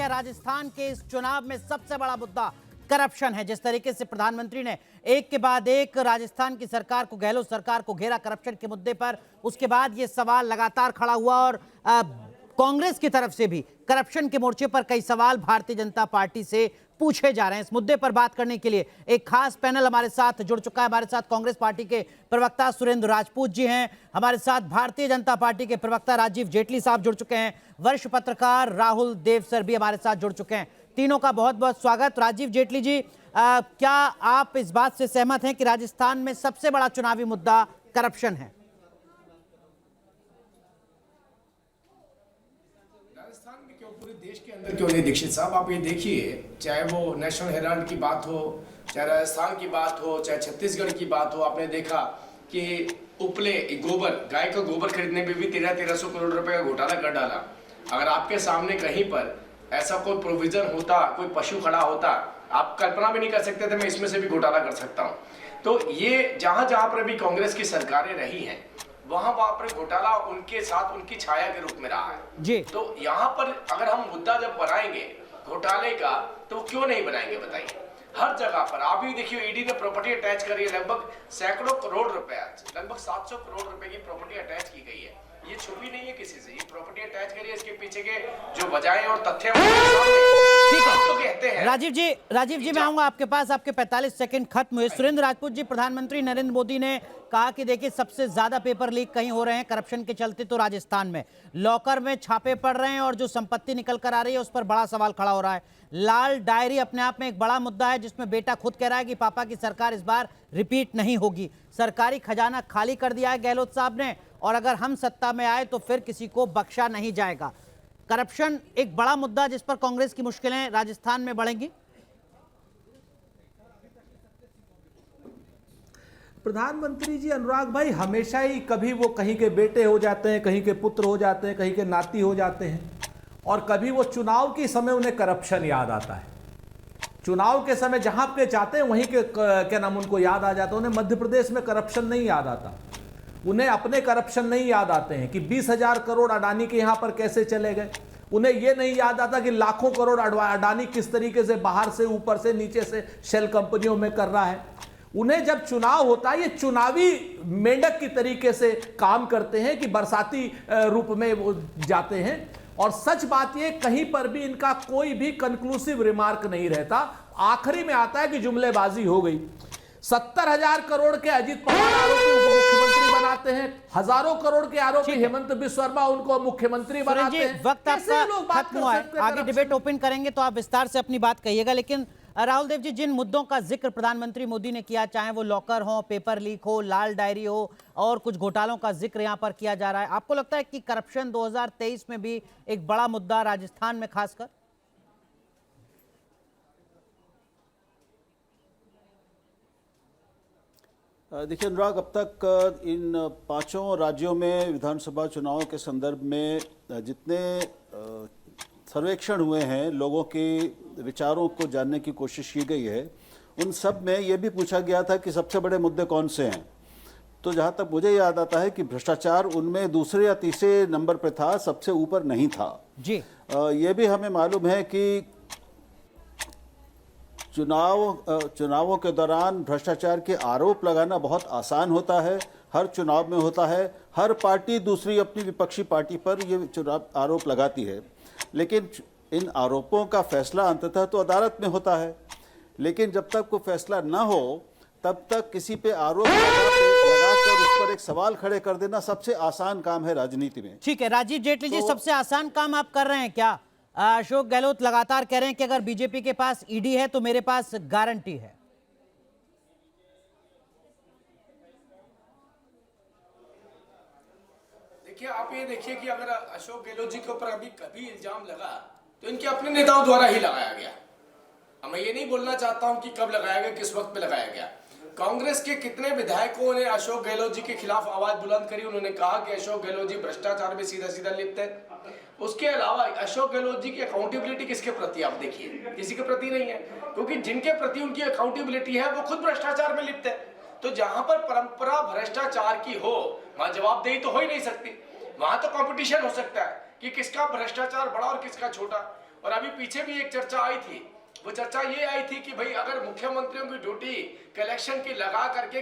क्या राजस्थान के इस चुनाव में सबसे बड़ा मुद्दा करप्शन है? जिस तरीके से प्रधानमंत्री ने एक के बाद एक राजस्थान की सरकार को, गहलोत सरकार को घेरा करप्शन के मुद्दे पर, उसके बाद ये सवाल लगातार खड़ा हुआ और कांग्रेस की तरफ से भी करप्शन के मोर्चे पर कई सवाल भारतीय जनता पार्टी से पूछे जा रहे हैं। इस मुद्दे पर बात करने के लिए एक खास पैनल हमारे साथ जुड़ चुका है। हमारे साथ कांग्रेस पार्टी के प्रवक्ता सुरेंद्र राजपूत जी हैं, हमारे साथ भारतीय जनता पार्टी के प्रवक्ता राजीव जेटली साहब जुड़ चुके हैं, वरिष्ठ पत्रकार राहुल देव सर भी हमारे साथ जुड़ चुके हैं। तीनों का बहुत बहुत स्वागत। राजीव जेटली जी, क्या आप इस बात से सहमत हैं कि राजस्थान में सबसे बड़ा चुनावी मुद्दा करप्शन है? राजस्थान में क्यों, पूरे देश के अंदर क्यों नहीं दीक्षित साहब, आप ये देखिए, चाहे वो नेशनल हेराल्ड की बात हो, चाहे राजस्थान की बात हो, चाहे छत्तीसगढ़ की बात हो, आपने देखा कि उपले गोबर, गाय का गोबर खरीदने में भी 1300 करोड़ रुपए का घोटाला कर डाला। अगर आपके सामने कहीं पर ऐसा कोई प्रोविजन होता, कोई पशु खड़ा होता, आप कल्पना भी नहीं कर सकते थे मैं इसमें से भी घोटाला कर सकता हूँ। तो ये जहां जहां पर भी कांग्रेस की सरकारें रही हैं, वहां पर घोटाला उनके साथ उनकी छाया के रूप में रहा है जी। तो यहाँ पर अगर हम मुद्दा जब बनाएंगे घोटाले का, तो क्यों नहीं बनाएंगे बताइए? हर जगह पर आप भी देखिए, ईडी ने प्रॉपर्टी अटैच करी है, लगभग सैकड़ों करोड़ रुपए, लगभग 700 करोड़ रुपए की प्रॉपर्टी अटैच की गई है। ये छुपी नहीं है किसी से, ये प्रॉपर्टी अटैच करी है, इसके पीछे के जो वजहें और तथ्य ठीक है, तो कहते हैं। राजीव जी मैं आऊंगा आपके पास, आपके 45 सेकंड खत्म हुए। सुरेंद्र राजपूत जी, प्रधानमंत्री नरेंद्र मोदी ने कहा कि देखिए सबसे ज्यादा पेपर लीक कहीं हो रहे हैं करप्शन के चलते तो राजस्थान में, लॉकर में छापे पड़ रहे हैं और जो संपत्ति निकल कर आ रही है उस पर बड़ा सवाल खड़ा हो रहा है। लाल डायरी अपने आप में एक बड़ा मुद्दा है, जिसमें बेटा खुद कह रहा है कि पापा की सरकार इस बार रिपीट नहीं होगी। सरकारी खजाना खाली कर दिया है गहलोत साहब ने, और अगर हम सत्ता में आए तो फिर किसी को बख्शा नहीं जाएगा। करप्शन एक बड़ा मुद्दा जिस पर कांग्रेस की मुश्किलें राजस्थान में बढ़ेंगी। प्रधानमंत्री जी, अनुराग भाई, हमेशा ही कभी वो कहीं के बेटे हो जाते हैं, कहीं के पुत्र हो जाते हैं, कहीं के नाती हो जाते हैं, और कभी वो चुनाव के समय उन्हें करप्शन याद आता है। चुनाव के समय जहां पे जाते हैं वहीं के क्या नाम उनको याद आ जाता है। उन्हें मध्य प्रदेश में करप्शन नहीं याद आता, उन्हें अपने करप्शन नहीं याद आते हैं कि 20,000 करोड़ अडानी के यहां पर कैसे चले गए। उन्हें यह नहीं याद आता कि लाखों करोड़ अडानी किस तरीके से बाहर से, ऊपर से, नीचे से शेल कंपनियों में कर रहा है। उन्हें जब चुनाव होता है, ये चुनावी मेंढक की तरीके से काम करते हैं कि बरसाती रूप में वो जाते हैं। और सच बात ये, कहीं पर भी इनका कोई भी कंक्लूसिव रिमार्क नहीं रहता, आखिरी में आता है कि जुमलेबाजी हो गई। 70,000 करोड़ के अजीत पवार आरोपी उनको मुख्यमंत्री बनाते हैं, हजारों करोड़ के आरोपी हेमंत बिस्वा शर्मा उनको मुख्यमंत्री बनाते हैं। वक्त आपका खत्म हुआ है, आगे डिबेट ओपन करेंगे तो आप विस्तार से अपनी बात कहिएगा। लेकिन राहुल देव जी, जिन मुद्दों का जिक्र प्रधानमंत्री मोदी ने किया, चाहे वो लॉकर हो, पेपर लीक हो, लाल डायरी हो, और कुछ घोटालों का जिक्र यहां पर किया जा रहा है, आपको लगता है कि करप्शन 2023 में भी एक बड़ा मुद्दा राजस्थान में खासकर? देखिए अनुराग, अब तक इन 5 राज्यों में विधानसभा चुनाव के संदर्भ में जितने सर्वेक्षण हुए हैं, लोगों के विचारों को जानने की कोशिश की गई है, उन सब में ये भी पूछा गया था कि सबसे बड़े मुद्दे कौन से हैं। तो जहाँ तक मुझे याद आता है कि भ्रष्टाचार उनमें दूसरे या तीसरे नंबर पे था, सबसे ऊपर नहीं था जी। ये भी हमें मालूम है कि चुनावों के दौरान भ्रष्टाचार के आरोप लगाना बहुत आसान होता है, हर चुनाव में होता है। हर पार्टी दूसरी अपनी विपक्षी पार्टी पर ये चुनाव आरोप लगाती है, लेकिन इन आरोपों का फैसला अंततः तो अदालत में होता है। लेकिन जब तक कोई फैसला ना हो तब तक किसी पे आरोप लगाकर उस पर एक सवाल खड़े कर देना सबसे आसान काम है राजनीति में। ठीक है राजीव जेटली जी, सबसे आसान काम आप कर रहे हैं क्या? अशोक गहलोत लगातार कह रहे हैं कि अगर बीजेपी के पास ईडी है तो मेरे पास गारंटी है। देखिए, आप ये देखिए कि अगर अशोक गहलोत जी के ऊपर अभी कभी इल्जाम लगा तो इनके अपने नेताओं द्वारा ही लगाया गया। अब मैं ये नहीं बोलना चाहता हूं कि कब लगाया गया, किस वक्त पे लगाया गया। कांग्रेस के कितने विधायकों ने अशोक गहलोत जी के खिलाफ आवाज बुलंद करी, उन्होंने कहा कि अशोक गहलोत जी भ्रष्टाचार में सीधा सीधा लिप्त है। उसके अलावा अशोक गहलोत जी की अकाउंटेबिलिटी किसके प्रति, आप देखिए, किसी के प्रति नहीं है, क्योंकि जिनके प्रति उनकी अकाउंटेबिलिटी है वो खुद भ्रष्टाचार में लिप्त है। तो जहां पर परंपरा भ्रष्टाचार की हो, वहां जवाबदेही तो हो ही नहीं सकती। वहां तो कंपटीशन हो सकता है कि किसका भ्रष्टाचार बड़ा और किसका छोटा। और अभी पीछे भी एक चर्चा आई थी, वो चर्चा ये आई थी कि भाई अगर मुख्यमंत्रियों की ड्यूटी कलेक्शन की लगा करके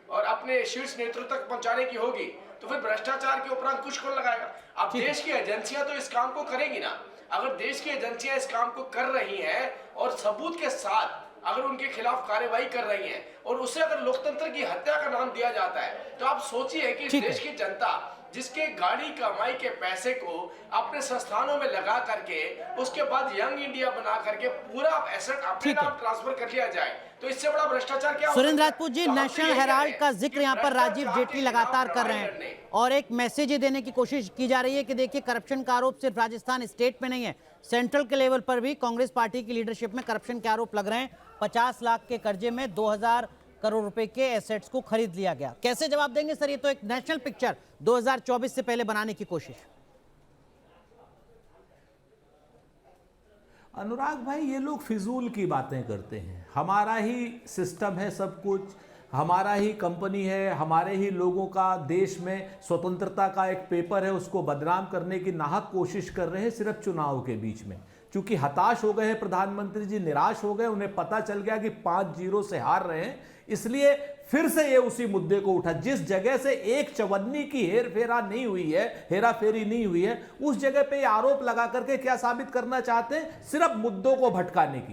और अपने शीर्ष नेतृत्व तक पहुंचाने की होगी तो फिर भ्रष्टाचार के ऊपर अंकुश कौन लगाएगा? अब देश की एजेंसियां तो इस काम को करेंगी ना। अगर देश की एजेंसियां इस काम को कर रही हैं और सबूत के साथ अगर उनके खिलाफ कार्रवाई कर रही हैं और उसे अगर लोकतंत्र की हत्या का नाम दिया जाता है, तो आप सोचिए कि देश की जनता जिसके गाड़ी कमाई के पैसे को अपने संस्थानों में लगा करके उसके बाद यंग इंडिया बना करके पूरा एसेट अपने नाम ट्रांसफर कर लिया जाए, तो इससे बड़ा भ्रष्टाचार क्या हो सकता है? सुरेंद्र राजपूत जी, नेशनल हेराल्ड का जिक्र यहाँ पर राजीव जेटली लगातार कर रहे हैं और एक मैसेज देने की कोशिश की जा रही है कि देखिए करप्शन का आरोप सिर्फ राजस्थान स्टेट में नहीं है, सेंट्रल के लेवल पर भी कांग्रेस पार्टी की लीडरशिप में करप्शन के आरोप लग रहे हैं। 50 लाख के कर्जे में 2000 करोड़ रुपए के एसेट्स को खरीद लिया गया। कैसे जवाब देंगे सर? ये तो एक नेशनल पिक्चर 2024 से पहले बनाने की कोशिश। अनुराग भाई, ये लोग फिजूल की बातें करते हैं। हमारा ही सिस्टम है, सब कुछ हमारा ही कंपनी है, हमारे ही लोगों का देश में स्वतंत्रता का एक पेपर है, उसको बदनाम करने की नाहक कोशिश कर रहे हैं सिर्फ चुनाव के बीच में। चूंकि हताश हो गए हैं प्रधानमंत्री जी, निराश हो गए, उन्हें पता चल गया कि 5-0 से हार रहे हैं, इसलिए फिर से ये उसी मुद्दे को उठा। जिस जगह से एक चवन्नी की हेरफेरा नहीं हुई है, हेराफेरी नहीं हुई है, उस जगह पे आरोप लगा करके क्या साबित करना चाहते हैं? सिर्फ मुद्दों को भटकाने की।